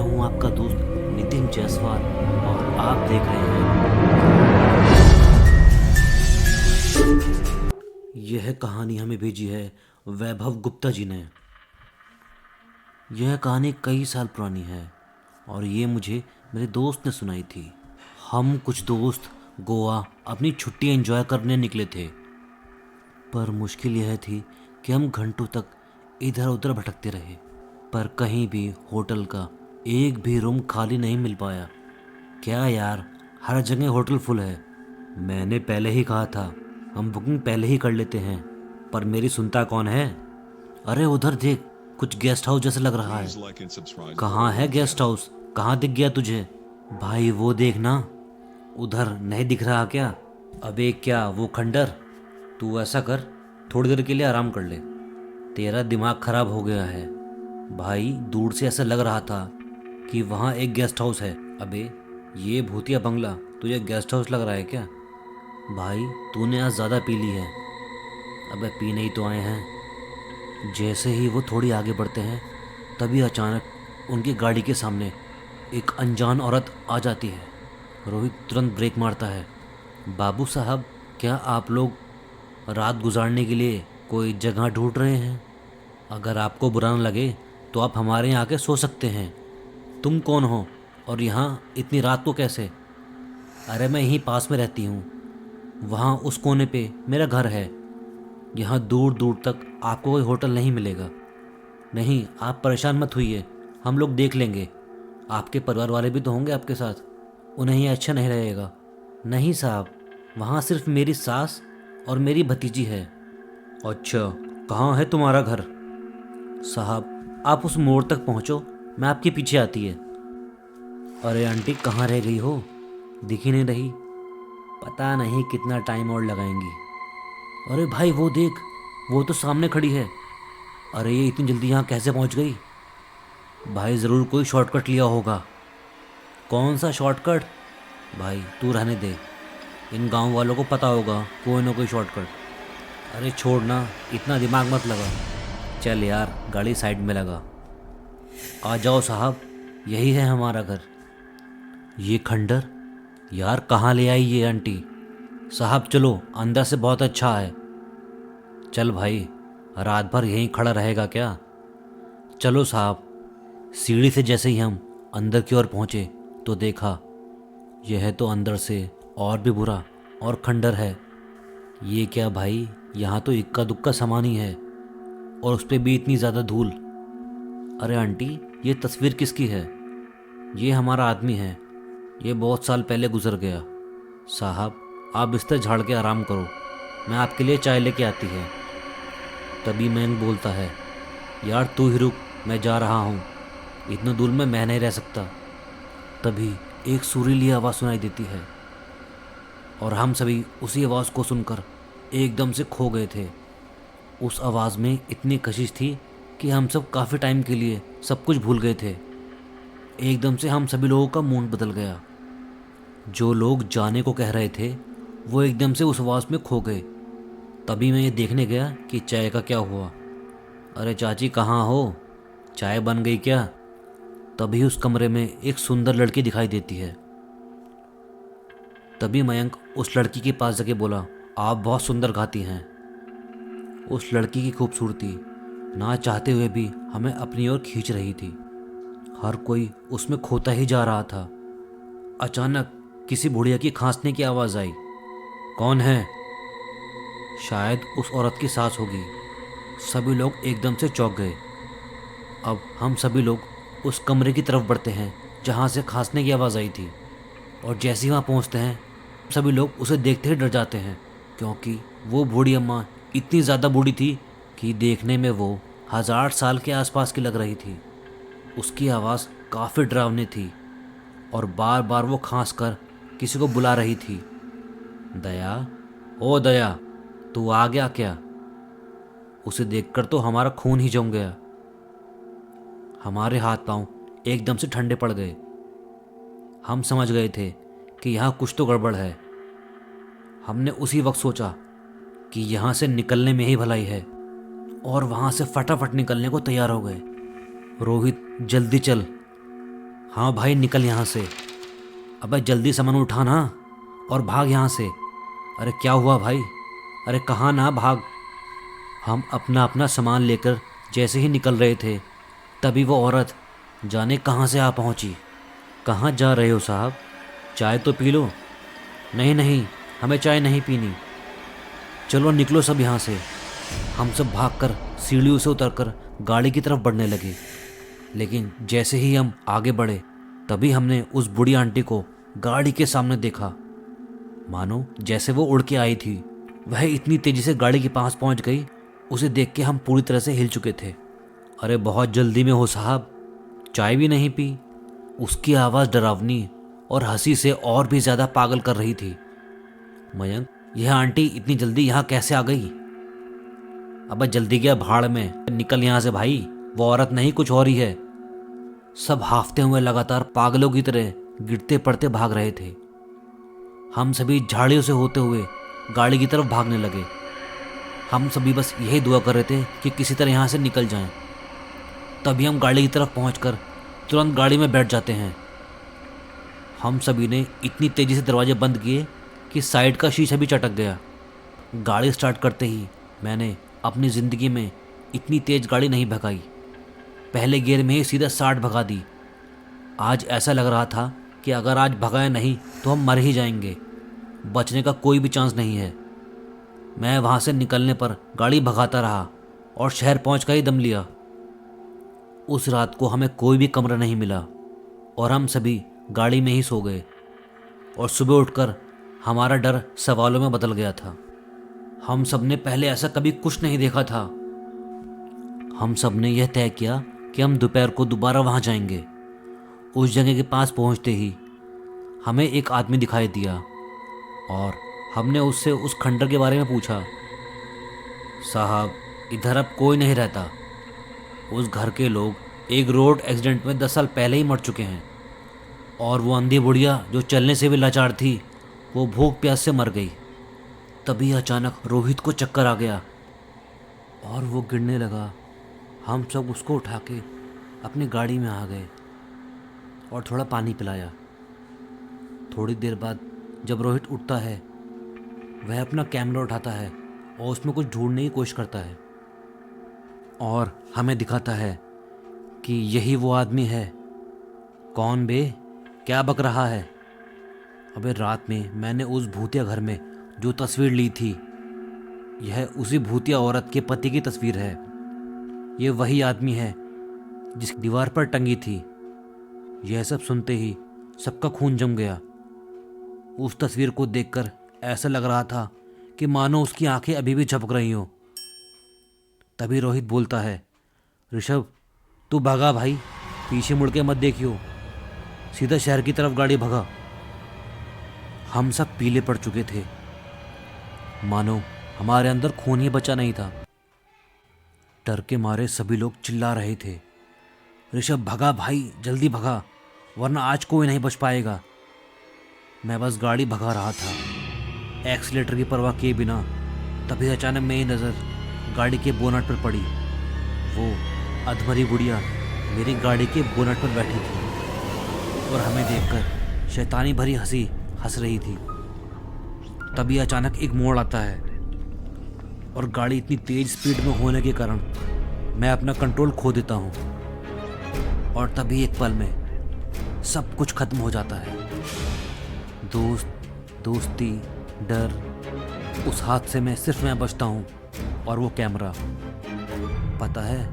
हूं आपका दोस्त नितिन जायसवाल और आप देख रहे हैं। यह कहानी हमें भेजी है वैभव गुप्ता जी ने। यह कहानी कई साल पुरानी है और ये मुझे मेरे दोस्त ने सुनाई थी। हम कुछ दोस्त गोवा अपनी छुट्टी एंजॉय करने निकले थे, पर मुश्किल यह थी कि हम घंटों तक इधर उधर भटकते रहे, पर कहीं भी होटल का एक भी रूम खाली नहीं मिल पाया। क्या यार, हर जगह होटल फुल है। मैंने पहले ही कहा था हम बुकिंग पहले ही कर लेते हैं, पर मेरी सुनता कौन है। अरे उधर देख, कुछ गेस्ट हाउस जैसा लग रहा है। कहाँ है गेस्ट हाउस? कहाँ दिख गया तुझे? भाई वो देखना, उधर नहीं दिख रहा क्या? अबे क्या वो खंडर? तू ऐसा कर, थोड़ी देर के लिए आराम कर ले, तेरा दिमाग खराब हो गया है। भाई दूर से ऐसा लग रहा था कि वहाँ एक गेस्ट हाउस है। अबे ये भूतिया बंगला तुझे गेस्ट हाउस लग रहा है क्या? भाई तूने आज ज़्यादा पी ली है। अबे पीने ही तो आए हैं। जैसे ही वो थोड़ी आगे बढ़ते हैं तभी अचानक उनकी गाड़ी के सामने एक अनजान औरत आ जाती है। रोहित तुरंत ब्रेक मारता है। बाबू साहब, क्या आप लोग रात गुजारने के लिए कोई जगह ढूंढ रहे हैं? अगर आपको बुरा न लगे तो आप हमारे यहाँ आके सो सकते हैं। तुम कौन हो और यहाँ इतनी रात को कैसे? अरे मैं यहीं पास में रहती हूँ, वहाँ उस कोने पे मेरा घर है। यहाँ दूर दूर तक आपको कोई होटल नहीं मिलेगा। नहीं, आप परेशान मत होइए, हम लोग देख लेंगे। आपके परिवार वाले भी तो होंगे आपके साथ, उन्हें ये अच्छा नहीं रहेगा। नहीं साहब, वहाँ सिर्फ मेरी सास और मेरी भतीजी है। अच्छा, कहाँ है तुम्हारा घर? साहब आप उस मोड़ तक पहुँचो, मैं आपके पीछे आती है। अरे आंटी, कहाँ रह गई हो? दिख ही नहीं रही। पता नहीं कितना टाइम और लगाएंगी। अरे भाई वो देख, वो तो सामने खड़ी है। अरे ये इतनी जल्दी यहाँ कैसे पहुँच गई? भाई ज़रूर कोई शॉर्टकट लिया होगा। कौन सा शॉर्टकट? भाई तू रहने दे, इन गांव वालों को पता होगा कोई ना कोई शॉर्टकट। अरे छोड़ना, इतना दिमाग मत लगा। चल यार, गाड़ी साइड में लगा। आ जाओ साहब, यही है हमारा घर। ये खंडर यार, कहाँ ले आई ये आंटी? साहब चलो, अंदर से बहुत अच्छा है। चल भाई, रात भर यहीं खड़ा रहेगा क्या? चलो साहब। सीढ़ी से जैसे ही हम अंदर की ओर पहुँचे तो देखा, यह तो अंदर से और भी बुरा और खंडर है। ये क्या भाई, यहाँ तो इक्का दुक्का सामान ही है और उस पर भी इतनी ज़्यादा धूल। अरे आंटी, ये तस्वीर किसकी है? ये हमारा आदमी है, ये बहुत साल पहले गुजर गया। साहब आप बिस्तर झाड़ के आराम करो, मैं आपके लिए चाय लेके आती है। तभी मैंग बोलता है, यार तू ही रुक, मैं जा रहा हूँ, इतने दूर में मैं नहीं रह सकता। तभी एक सुरीली आवाज़ सुनाई देती है और हम सभी उसी आवाज़ को सुनकर एकदम से खो गए थे। उस आवाज़ में इतनी कशिश थी कि हम सब काफ़ी टाइम के लिए सब कुछ भूल गए थे। एकदम से हम सभी लोगों का मूड बदल गया। जो लोग जाने को कह रहे थे वो एकदम से उस आवाज़ में खो गए। तभी मैं ये देखने गया कि चाय का क्या हुआ। अरे चाची कहाँ हो? चाय बन गई क्या? तभी उस कमरे में एक सुंदर लड़की दिखाई देती है। तभी मयंक उस लड़की के पास जाके बोला, आप बहुत सुंदर गाती हैं। उस लड़की की खूबसूरती ना चाहते हुए भी हमें अपनी ओर खींच रही थी। हर कोई उसमें खोता ही जा रहा था। अचानक किसी बुढ़िया की खांसने की आवाज़ आई। कौन है? शायद उस औरत की सास होगी। सभी लोग एकदम से चौंक गए। अब हम सभी लोग उस कमरे की तरफ बढ़ते हैं जहाँ से खांसने की आवाज़ आई थी, और जैसे ही वहाँ पहुँचते हैं सभी लोग उसे देखते ही डर जाते हैं, क्योंकि वो बूढ़ी अम्मा इतनी ज़्यादा बूढ़ी थी कि देखने में वो 1000 साल के आसपास की लग रही थी। उसकी आवाज़ काफ़ी डरावनी थी और बार बार वो खांस कर किसी को बुला रही थी। दया, ओ दया, तू आ गया क्या? उसे देखकर तो हमारा खून ही जम गया। हमारे हाथ पांव एकदम से ठंडे पड़ गए। हम समझ गए थे कि यहाँ कुछ तो गड़बड़ है। हमने उसी वक्त सोचा कि यहाँ से निकलने में ही भलाई है, और वहाँ से फटाफट निकलने को तैयार हो गए। रोहित जल्दी चल। हाँ भाई, निकल यहाँ से। अबे जल्दी सामान उठा ना और भाग यहाँ से। अरे क्या हुआ भाई? अरे कहाँ ना भाग। हम अपना अपना सामान लेकर जैसे ही निकल रहे थे, तभी वो औरत जाने कहाँ से आ पहुँची। कहाँ जा रहे हो साहब? चाय तो पी लो। नहीं नहीं, हमें चाय नहीं पीनी। चलो निकलो सब यहाँ से। हम सब भागकर सीढ़ियों से उतरकर गाड़ी की तरफ बढ़ने लगे। लेकिन जैसे ही हम आगे बढ़े, तभी हमने उस बूढ़ी आंटी को गाड़ी के सामने देखा। मानो जैसे वो उड़ के आई थी। वह इतनी तेजी से गाड़ी के पास पहुंच गई, उसे देख के हम पूरी तरह से हिल चुके थे। अरे बहुत जल्दी में हो साहब, चाय भी नहीं पी। उसकी आवाज़ डरावनी और हंसी से और भी ज़्यादा पागल कर रही थी। मयंक, यह आंटी इतनी जल्दी यहाँ कैसे आ गई? अबे जल्दी क्या भाड़ में, निकल यहाँ से भाई। वो औरत नहीं, कुछ और ही है। सब हाफते हुए लगातार पागलों की तरह गिरते पड़ते भाग रहे थे। हम सभी झाड़ियों से होते हुए गाड़ी की तरफ भागने लगे। हम सभी बस यही दुआ कर रहे थे कि किसी तरह यहाँ से निकल जाएं। तभी हम गाड़ी की तरफ पहुंचकर तुरंत गाड़ी में बैठ जाते हैं। हम सभी ने इतनी तेज़ी से दरवाजे बंद किए कि साइड का शीशा भी चटक गया। गाड़ी स्टार्ट करते ही मैंने अपनी ज़िंदगी में इतनी तेज़ गाड़ी नहीं भगाई। पहले गियर में ही सीधा 60 भगा दी। आज ऐसा लग रहा था कि अगर आज भगाए नहीं तो हम मर ही जाएंगे। बचने का कोई भी चांस नहीं है। मैं वहाँ से निकलने पर गाड़ी भगाता रहा और शहर पहुँच कर ही दम लिया। उस रात को हमें कोई भी कमरा नहीं मिला और हम सभी गाड़ी में ही सो गए। और सुबह उठकर हमारा डर सवालों में बदल गया था। हम सब ने पहले ऐसा कभी कुछ नहीं देखा था। हम सब ने यह तय किया कि हम दोपहर को दोबारा वहाँ जाएंगे। उस जगह के पास पहुँचते ही हमें एक आदमी दिखाई दिया और हमने उससे उस खंडर के बारे में पूछा। साहब, इधर अब कोई नहीं रहता। उस घर के लोग एक रोड एक्सीडेंट में 10 साल पहले ही मर चुके हैं। और वो अंधी बुढ़िया जो चलने से भी लाचार थी, वो भूख प्यास से मर गई। तभी अचानक रोहित को चक्कर आ गया और वो गिरने लगा। हम सब उसको उठा के अपनी गाड़ी में आ गए और थोड़ा पानी पिलाया। थोड़ी देर बाद जब रोहित उठता है, वह अपना कैमरा उठाता है और उसमें कुछ ढूंढने की कोशिश करता है और हमें दिखाता है कि यही वो आदमी है। कौन बे, क्या बक रहा है? अबे रात में मैंने उस भूतिया घर में जो तस्वीर ली थी, यह उसी भूतिया औरत के पति की तस्वीर है। ये वही आदमी है जिस दीवार पर टंगी थी। यह सब सुनते ही सबका खून जम गया। उस तस्वीर को देखकर ऐसा लग रहा था कि मानो उसकी आंखें अभी भी झपक रही हो। तभी रोहित बोलता है, ऋषभ तू भागा भाई, पीछे मुड़ के मत देखियो, सीधा शहर की तरफ गाड़ी भगा। हम सब पीले पड़ चुके थे, मानो हमारे अंदर खून ही बचा नहीं था। डर के मारे सभी लोग चिल्ला रहे थे, ऋषभ भगा भाई, जल्दी भगा, वरना आज कोई नहीं बच पाएगा। मैं बस गाड़ी भगा रहा था, एक्सीलेटर की परवाह किए बिना। तभी अचानक मेरी नज़र गाड़ी के बोनट पर पड़ी। वो अधमरी बुढ़िया मेरी गाड़ी के बोनट पर बैठी थी और हमें देखकर शैतानी भरी हंसी हंस रही थी। तभी अचानक एक मोड़ आता है और गाड़ी इतनी तेज स्पीड में होने के कारण मैं अपना कंट्रोल खो देता हूँ और तभी एक पल में सब कुछ खत्म हो जाता है। दोस्त, दोस्ती, डर, उस हादसे में सिर्फ मैं बचता हूँ और वो कैमरा। पता है,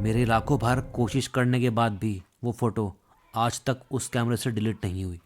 मेरे लाखों बार कोशिश करने के बाद भी वो फ़ोटो आज तक उस कैमरे से डिलीट नहीं हुई।